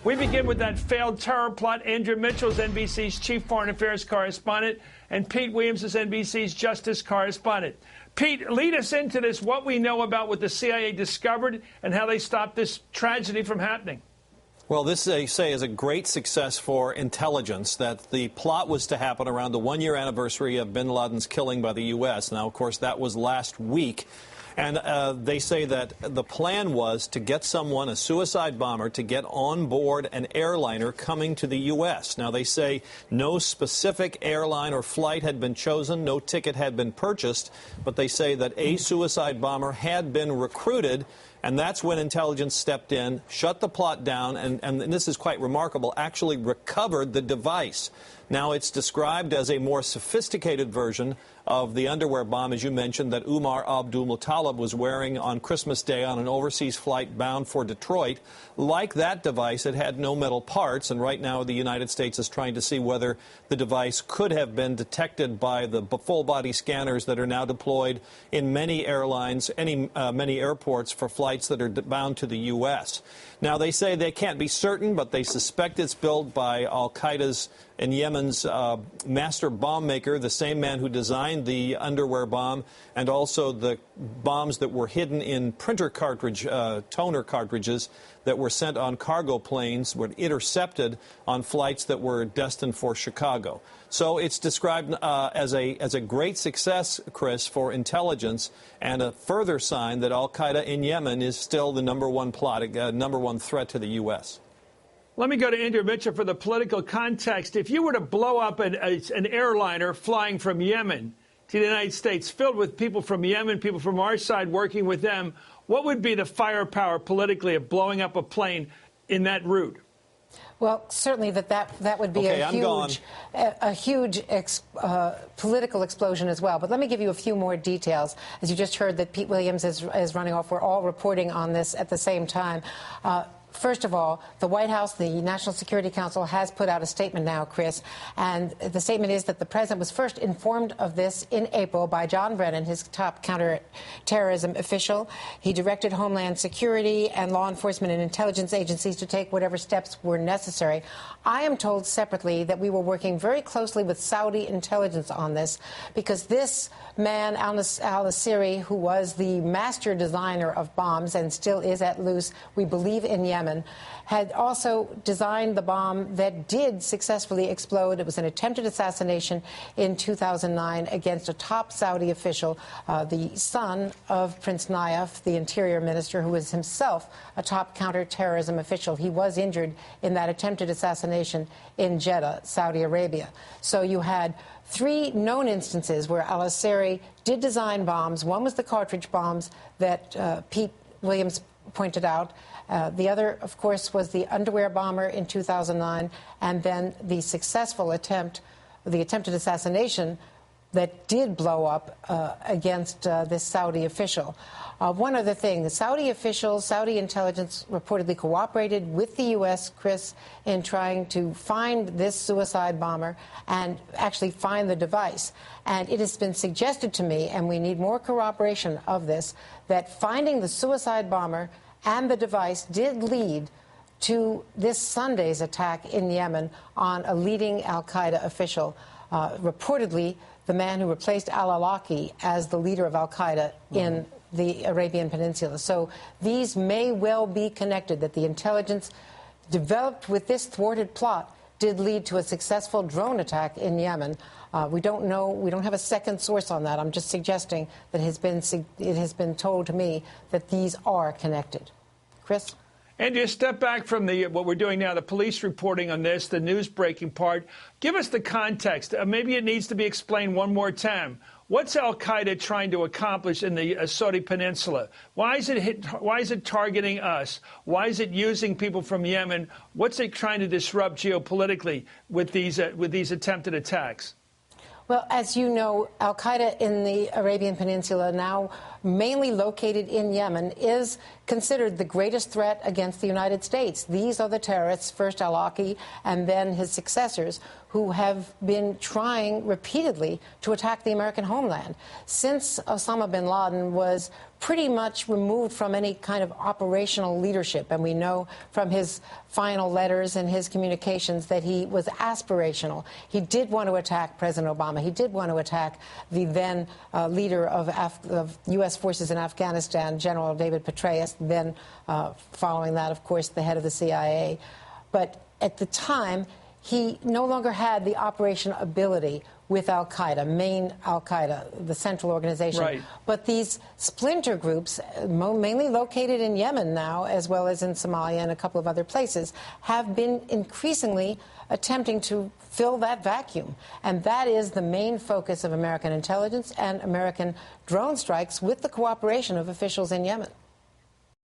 We begin with that failed terror plot. Andrew Mitchell is NBC's chief foreign affairs correspondent, and Pete Williams is NBC's justice correspondent. Pete, lead us into this, what we know about what the CIA discovered and how they stopped this tragedy from happening. Well, this, they say, is a great success for intelligence, that the plot was to happen around the one-year anniversary of bin Laden's killing by the U.S. Now, of course, that was last week. And they say that the plan was to get someone, a suicide bomber, to get on board an airliner coming to the U.S. Now, they say no specific airline or flight had been chosen, no ticket had been purchased, but they say that a suicide bomber had been recruited. And that's when intelligence stepped in, shut the plot down, and this is quite remarkable, actually recovered the device. Now, it's described as a more sophisticated version of the underwear bomb, as you mentioned, that Umar Abdul-Muttalib was wearing on Christmas Day on an overseas flight bound for Detroit. Like that device, it had no metal parts, and right now the United States is trying to see whether the device could have been detected by the full-body scanners that are now deployed in many airlines, many airports for flights that are bound to the U.S. Now, they say they can't be certain, but they suspect it's built by Al-Qaeda's in Yemen's master bomb maker, the same man who designed the underwear bomb, and also the bombs that were hidden in printer cartridge, toner cartridges that were sent on cargo planes, were intercepted on flights that were destined for Chicago. So it's described as a great success, Chris, for intelligence, and a further sign that Al-Qaeda in Yemen is still the number one threat to the U.S. Let me go to Andrew Mitchell for the political context. If you were to blow up an airliner flying from Yemen to the United States, filled with people from Yemen, people from our side working with them, what would be the firepower politically of blowing up a plane in that route? Well, certainly that would be a huge political explosion as well. But let me give you a few more details. As you just heard that Pete Williams is running off, we're all reporting on this at the same time. First of all, the White House, the National Security Council, has put out a statement now, Chris, and the statement is that the president was first informed of this in April by John Brennan, his top counterterrorism official. He directed Homeland Security and law enforcement and intelligence agencies to take whatever steps were necessary. I am told separately that we were working very closely with Saudi intelligence on this because this man, al-Nasiri, who was the master designer of bombs and still is at loose, we believe, in Yemen, had also designed the bomb that did successfully explode. It was an attempted assassination in 2009 against a top Saudi official, the son of Prince Nayef, the interior minister, who was himself a top counterterrorism official. He was injured in that attempted assassination in Jeddah, Saudi Arabia. So you had three known instances where al-Nasiri did design bombs. One was the cartridge bombs that Pete Williams pointed out. The other, of course, was the underwear bomber in 2009, and then the successful attempt, the attempted assassination that did blow up against this Saudi official. One other thing, the Saudi officials, Saudi intelligence reportedly cooperated with the U.S., Chris, in trying to find this suicide bomber and actually find the device. And it has been suggested to me, and we need more corroboration of this, that finding the suicide bomber and the device did lead to this Sunday's attack in Yemen on a leading al-Qaeda official, reportedly the man who replaced Al-Awlaki as the leader of al-Qaeda in the Arabian Peninsula. So these may well be connected, that the intelligence developed with this thwarted plot did lead to a successful drone attack in Yemen. We don't know. We don't have a second source on that. I'm just suggesting that it has been told to me that these are connected. Chris? Andrea, step back from what we're doing now, the police reporting on this, the news-breaking part. Give us the context. Maybe it needs to be explained one more time. What's al-Qaeda trying to accomplish in the Saudi Peninsula? Why is it targeting us? Why is it using people from Yemen? What's it trying to disrupt geopolitically with these attempted attacks? Well, as you know, al-Qaeda in the Arabian Peninsula, now mainly located in Yemen, is considered the greatest threat against the United States. These are the terrorists, first Al-Awlaki and then his successors, who have been trying repeatedly to attack the American homeland. Since Osama bin Laden was pretty much removed from any kind of operational leadership. And we know from his final letters and his communications that he was aspirational. He did want to attack President Obama. He did want to attack the then leader of U.S. forces in Afghanistan, General David Petraeus, then following that, of course, the head of the CIA. But at the time, he no longer had the operational ability with Al-Qaeda, main Al-Qaeda, the central organization. Right. But these splinter groups, mainly located in Yemen now, as well as in Somalia and a couple of other places, have been increasingly attempting to fill that vacuum. And that is the main focus of American intelligence and American drone strikes with the cooperation of officials in Yemen.